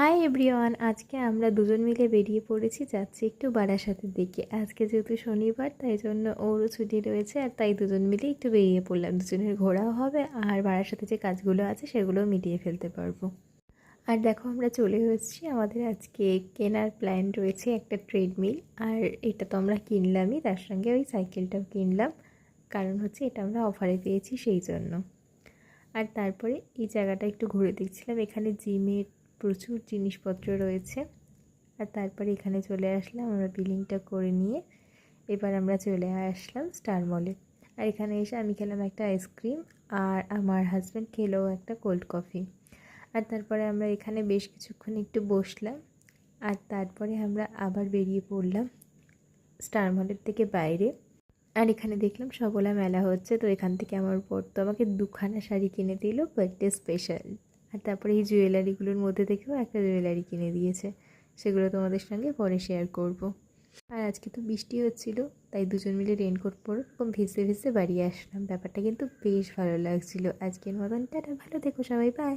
Hi everyone, আজকে আমরা দুজন মিলে বেরিয়ে পড়েছি, যাচ্ছি একটু বারাসাতের দিকে। আজকে যেহেতু শনিবার, তাই জন্য ওরও ছুটি রয়েছে, আর তাই দুজন মিলে একটু বেরিয়ে পড়লাম। দুজনের ঘোরাও হবে আর বারাসাতে যে কাজগুলো আছে সেগুলোও মিটিয়ে ফেলতে পারবো। আর দেখো, আমরা চলে এসেছি। আমাদের আজকে কেনার প্ল্যান রয়েছে একটা ট্রেডমিল, আর এটা তো আমরা কিনলামই, তার সঙ্গে ওই সাইকেলটাও কিনলাম, কারণ হচ্ছে এটা আমরা অফারে পেয়েছি সেই জন্য। আর তারপরে এই জায়গাটা একটু ঘুরে দেখছিলাম, এখানে জিমের প্রচুর জিনিসপত্র রয়েছে। আর তারপরে এখানে চলে আসলাম, আমরা বিলিংটা করে নিয়ে এবার আমরা চলে আসলাম স্টার মলে। আর এখানে এসে আমি খেলাম একটা আইসক্রিম, আর আমার হাজব্যান্ড খেলো একটা কোল্ড কফি। আর তারপরে আমরা এখানে বেশ কিছুক্ষণ একটু বসলাম, আর তারপরে আমরা আবার বেরিয়ে পড়লাম স্টার মলের থেকে বাইরে। আর এখানে দেখলাম সবলা মেলা হচ্ছে, তো এখান থেকে আমার বর তো আমাকে দুখানা শাড়ি কিনে দিল বার্থডে স্পেশাল। আর তারপরে এই জুয়েলারিগুলোর মধ্যে থেকেও একটা জুয়েলারি কিনে দিয়েছে, সেগুলো তোমাদের সঙ্গে পরে শেয়ার করব। আর আজকে তো বৃষ্টি হচ্ছিল, তাই দুজন মিলে রেনকোট পরে এরকম ভেসে ভেসে বাড়ি আসলাম। ব্যাপারটা কিন্তু বেশ ভালো লাগছিল। আজকের মতন টাটা, ভালো থেকো সবাই, বাই।